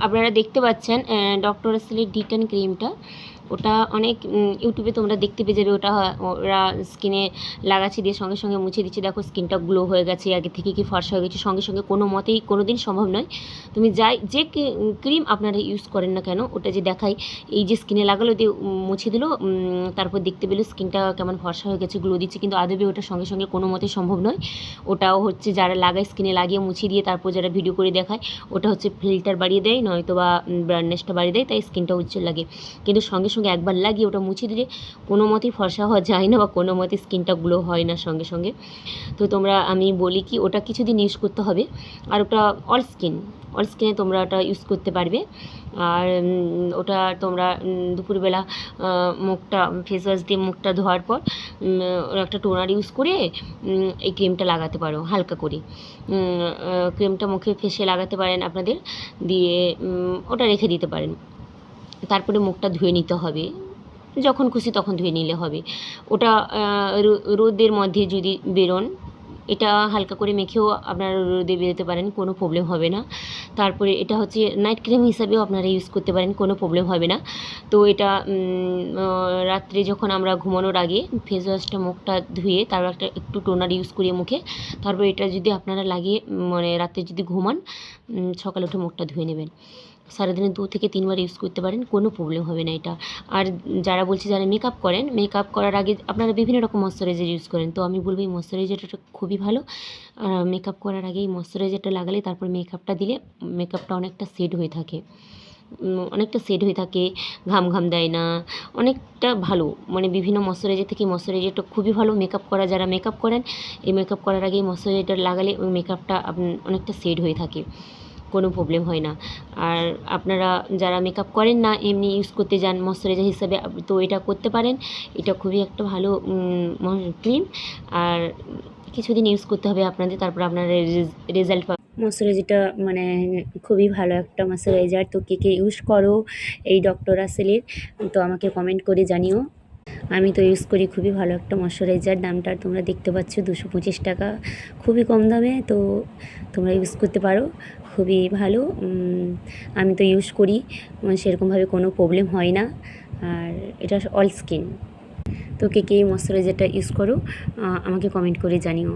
আপনারা দেখতে পাচ্ছেন ডক্টর আসলের D10 ক্রিমটা। ওটা অনেক ইউটিউবে তোমরা দেখতে পেয়ে যাবে। ওরা স্কিনে লাগাচ্ছে দিয়ে সঙ্গে সঙ্গে মুছে দিচ্ছে। দেখো স্কিনটা গ্লো হয়ে গেছে, আগে থেকে কি ফর্সা হয়ে গেছে সঙ্গে সঙ্গে। কোনো মতেই কোনো দিন সম্ভব নয়। তুমি যে ক্রিম আপনারা ইউজ করেন না কেন, ওটা যে দেখাই, এই যে স্কিনে লাগালো দিয়ে মুছে দিল, তারপর দেখতে পেলো স্কিনটা কেমন ফর্সা হয়ে গেছে, গ্লো দিচ্ছে, কিন্তু আদবে ওটা সঙ্গে সঙ্গে কোনো মতেই সম্ভব নয়। ওটাও হচ্ছে যারা লাগায় স্কিনে লাগিয়ে মুছিয়ে দিয়ে তারপর যারা ভিডিও করে দেখায়, ওটা হচ্ছে ফিল্টার বাড়িয়ে দেয়, নয়তো বা ব্রাইটনেসটা বাড়িয়ে দেয়, তাই স্কিনটা উজ্জ্বল লাগে। কিন্তু সঙ্গে সঙ্গে একবার লাগিয়ে ওটা মুছে দিলে কোনো মতেই ফর্সা হওয়া যায় না, বা কোনো মতে স্কিনটা গ্লো হয় না সঙ্গে সঙ্গে। তো আমি বলি কি, ওটা কিছুদিন ইউজ করতে হবে। আর ওটা অল স্কিনে তোমরা ওটা ইউজ করতে পারবে। আর ওটা তোমরা দুপুরবেলা মুখটা ফেস ওয়াশ দিয়ে মুখটা ধোয়ার পর একটা টোনার ইউজ করে এই ক্রিমটা লাগাতে পারো হালকা করে। ক্রিমটা মুখে ফেসে লাগাতে পারেন আপনাদের, দিয়ে ওটা রেখে দিতে পারেন। তারপরে মুখটা ধুয়ে নিতে হবে, যখন খুশি তখন ধুয়ে নিলে হবে। ওটা রোদের মধ্যে যদি বেরোন, এটা হালকা করে মেখেও আপনারা রোদে বেরোতে পারেন, কোনো প্রবলেম হবে না। তারপরে এটা হচ্ছে নাইট ক্রিম হিসাবেও আপনারা ইউজ করতে পারেন, কোনো প্রবলেম হবে না। তো এটা রাত্রে যখন আমরা ঘুমানোর আগে ফেস ওয়াশটা মুখটা ধুয়ে তারপর একটু টোনার ইউজ করি মুখে, তারপর এটা যদি আপনারা লাগিয়ে মানে রাত্রে যদি ঘুমান, সকালে উঠে মুখটা ধুয়ে নেবেন। সারাদিনে 2 থেকে 3 বার ইউজ করতে পারেন, কোনো প্রবলেম হবে না এটা। আর যারা বলছে যারা মেকআপ করেন, মেকআপ করার আগে আপনারা বিভিন্ন রকম ময়শ্চারাইজার ইউজ করেন, তো আমি বলবো এই ময়শ্চারাইজারটা খুবই ভালো। মেকআপ করার আগে এই ময়শ্চারাইজারটা লাগালে তারপর মেকআপটা দিলে মেকআপটা অনেকটা শেড হয়ে থাকে, ঘাম ঘাম দেয় না, অনেকটা ভালো। মানে বিভিন্ন ময়শ্চারাইজার থেকে ময়শ্চারাইজারটা খুবই ভালো। মেকআপ করা যারা মেকআপ করেন, এই মেকআপ করার আগে এই ময়শ্চারাইজারটা লাগালে ওই মেকআপটা অনেকটা শেড হয়ে থাকে, কোনো প্রবলেম হয় না। আর আপনারা যারা মেকআপ করেন না, এমনি ইউজ করতে যান ময়শ্চারাইজার হিসাবে, তো এটা করতে পারেন। এটা খুবই একটা ভালো ক্রিম। আর কিছুদিন ইউজ করতে হবে আপনাদের, তারপর আপনারা রেজাল্ট পাবেন। ময়শ্চারাইজারটা মানে খুবই ভালো একটা ময়শ্চারাইজার। তো কে ইউজ করো এই ডক্টর আসলের, তো আমাকে কমেন্ট করে জানিও। আমি তো ইউজ করি, খুবই ভালো একটা ময়শ্চারাইজার। দামটা তোমরা দেখতে পাচ্ছ 225 টাকা, খুবই কম দামে। তো তোমরা ইউজ করতে পারো, খুবই ভালো। আমি তো ইউজ করি, সেরকমভাবে কোনো প্রবলেম হয় না। আর এটা অল স্কিন। তো কে এই ময়শ্চারাইজারটা ইউজ করো আমাকে কমেন্ট করে জানিও।